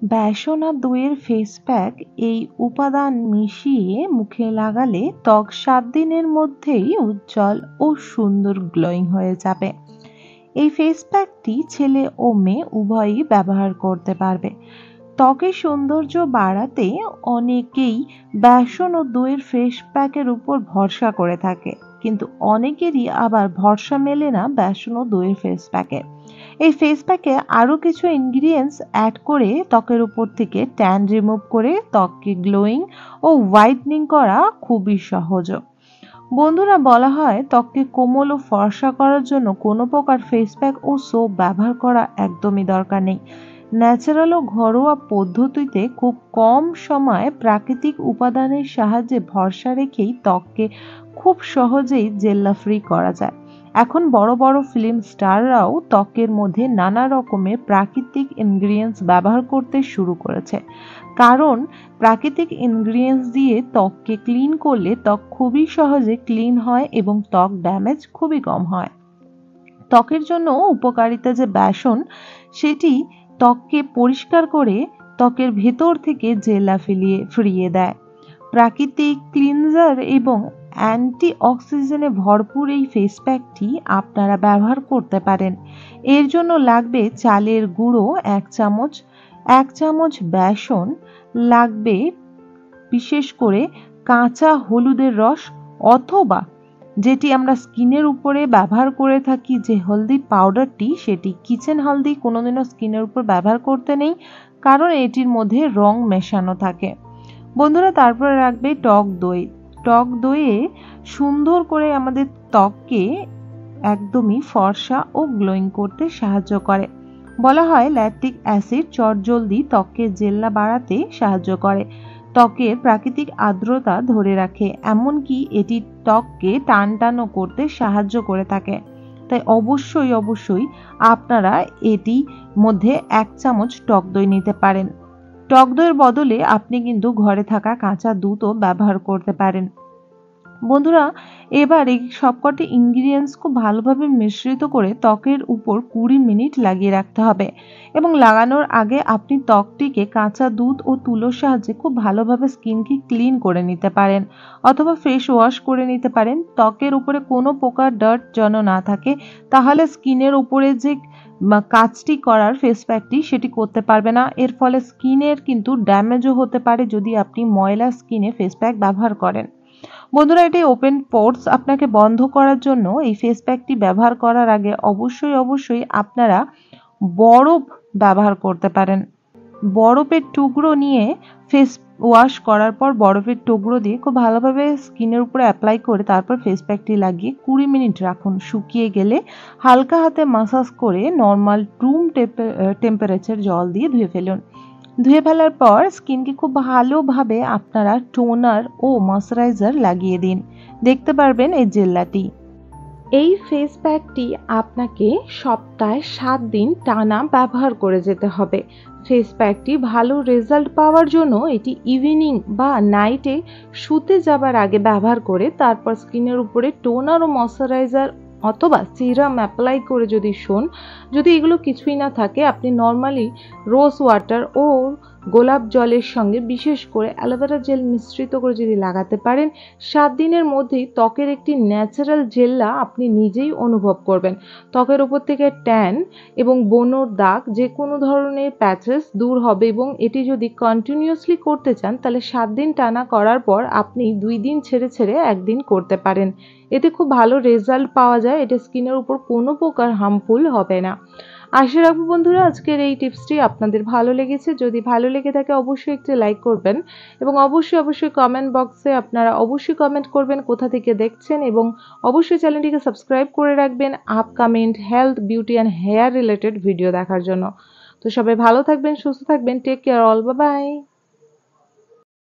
বেসন আর দইয়ের face pack এই উপাদান মিশিয়ে মুখে লাগালে ত্বক 7 দিনের মধ্যেই উজ্জ্বল ও সুন্দর গ্লোয়িং হয়ে যাবে। এই ফেস প্যাকটি ছেলে ও মেয়ে উভয়ই ব্যবহার করতে পারবে। ত্বকের সৌন্দর্য বাড়াতে অনেকেই বেসন ও দইয়ের ফেস প্যাকের উপর ভরসা করে থাকে, কিন্তু অনেকেরই আবার ভরসা মেলে না বেসন ও দইয়ের ফেস প্যাকে। এই ফেস প্যাকে আরও কিছু ইনগ্রিডিয়েন্টস অ্যাড করে ত্বকের উপর থেকে ট্যান রিমুভ করে ত্বককে গ্লোয়িং ও হোয়াইটনিং করা খুবই সহজ। বন্ধুরা, বলা হয় ত্বককে কোমল ও ফর্সা করার জন্য কোনো প্রকার ফেস প্যাক ও সোপ ব্যবহার করা একদমই দরকার নেই। ন্যাচারাল ও ঘরোয়া পদ্ধতিতে খুব কম সময়ে প্রাকৃতিক উপাদানের সাহায্যে ভরসা রেখেই ত্বককে খুব সহজেই জেল্লা ফ্রি করা যায়। এখন বড় বড় ফিল্ম স্টাররাও ত্বকের মধ্যে নানা রকমের প্রাকৃতিক ইনগ্রিডিয়েন্টস ব্যবহার করতে শুরু করেছে, কারণ প্রাকৃতিক ইনগ্রিডিয়েন্টস দিয়ে ত্বককে ক্লিন করলে ত্বক খুবই সহজে ক্লিন হয় এবং ত্বক ড্যামেজ খুবই কম হয়। ত্বকের জন্য উপকারিতা যে বেসন, সেটি ত্বককে পরিষ্কার করে ত্বকের ভেতর থেকে জেল্লা ফিরিয়ে দেয়। প্রাকৃতিক ক্লিনজার এবং অ্যান্টি অক্সিজেনে ভরপুর এই ফেস প্যাকটি আপনারা ব্যবহার করতে পারেন। এর জন্য লাগবে চালের গুঁড়ো 1 চামচ বেসন লাগবে, বিশেষ করে কাঁচা হলুদের রস, অথবা যেটি আমরা স্কিনের উপরে ব্যবহার করে থাকি যে হলদি পাউডারটি, সেটি কিচেন হলদি কোনোদিনও স্কিনের উপর ব্যবহার করতে নেই, কারণ এটির মধ্যে রং মেশানো থাকে। বন্ধুরা, তারপরে রাখবে টক দই। টক দইয়ে সুন্দর করে আমাদের ত্বককে একদমই ফর্সা ও গ্লোয়িং করতে সাহায্য করে। বলা হয় ল্যাকটিক অ্যাসিড চটজলদি ত্বকের জেল্লা বাড়াতে সাহায্য করে, ত্বকের প্রাকৃতিক আর্দ্রতা ধরে রাখে, এমনকি এটি ত্বককে টানটানও করতে সাহায্য করে থাকে। তাই অবশ্যই আপনারা এটি মধ্যে 1 চামচ টক দই নিতে পারেন। টক দইয়ের বদলে আপনি কিন্তু ঘরে থাকা কাঁচা দুধও ব্যবহার করতে পারেন। বন্ধুরা, এবার এই সবকটি ইনগ্রিডিয়েন্টস খুব ভালোভাবে মিশ্রিত করে ত্বকের উপর 20 মিনিট লাগিয়ে রাখতে হবে, এবং লাগানোর আগে আপনি ত্বকটিকে কাঁচা দুধ ও তুলোর সাহায্যে খুব ভালোভাবে স্কিনকে ক্লিন করে নিতে পারেন, অথবা ফেস ওয়াশ করে নিতে পারেন। ত্বকের উপরে কোনো প্রকার ডার্ট যেন না থাকে, তাহলে স্কিনের উপরে যে কাজটি করার ফেস প্যাকটি সেটি করতে পারবে না। এর ফলে স্কিনের কিন্তু ড্যামেজও হতে পারে যদি আপনি ময়লা স্কিনে ফেস প্যাক ব্যবহার করেন। বন্ধুরা, এটি ওপেন পোর্স আপনাকে বন্ধ করার জন্য এই ফেস প্যাকটি ব্যবহার করার আগে অবশ্যই আপনারা বরফ ব্যবহার করতে পারেন। বরফের টুকরো নিয়ে ফেস ওয়াশ করার পর বরফের টুকরো দিয়ে খুব ভালোভাবে স্কিনের উপরে অ্যাপ্লাই করে তারপর ফেস প্যাকটি লাগিয়ে 20 মিনিট রাখুন। শুকিয়ে গেলে হালকা হাতে মাসাজ করে নর্মাল রুম টেম্পারেচার জল দিয়ে ধুয়ে ফেলুন। ধুয়ে ফেলার পর স্কিনকে খুব ভালোভাবে আপনারা টোনার ও ময়শ্চারাইজার লাগিয়ে দিন, দেখতে পারবেন এই জেল্লাটি। এই ফেস প্যাকটি আপনাকে সপ্তাহে 7 দিন টানা ব্যবহার করে যেতে হবে। ফেস প্যাকটি ভালো রেজাল্ট পাওয়ার জন্য এটি ইভিনিং বা নাইটে শুতে যাবার আগে ব্যবহার করে তারপর স্কিনের উপরে টোনার ও ময়শ্চারাইজার অথবা সিরাম অ্যাপ্লাই করে যদি এগুলো কিছুই না থাকে, আপনি নর্মালি রোজ ওয়াটার ও গোলাপ জলের সঙ্গে বিশেষ করে অ্যালোভেরা জেল মিশ্রিত করে যদি লাগাতে পারেন, 7 দিনের মধ্যেই ত্বকের একটি ন্যাচারাল জেল্লা আপনি নিজেই অনুভব করবেন। ত্বকের উপর থেকে ট্যান এবং ব্রণর দাগ, যে কোনো ধরনের প্যাচেস দূর হবে, এবং এটি যদি কন্টিনিউয়াসলি করতে চান তাহলে 7 দিন টানা করার পর আপনি 2 দিন ছেড়ে 1 দিন করতে পারেন। এতে খুব ভালো রেজাল্ট পাওয়া যায়, এটা স্কিনের উপর কোনো প্রকার হার্মফুল হবে না। আশা রাখবো বন্ধুরা আজকের এই টিপসটি আপনাদের ভালো লেগেছে। যদি ভালো লেগে থাকে অবশ্যই একটি লাইক করবেন, এবং অবশ্যই কমেন্ট বক্সে আপনারা অবশ্যই কমেন্ট করবেন কোথা থেকে দেখছেন, এবং অবশ্যই চ্যানেলটিকে সাবস্ক্রাইব করে রাখবেন upcoming health, beauty and hair related video দেখার জন্য। তো সবাই ভালো থাকবেন, সুস্থ থাকবেন, take care all, bye by.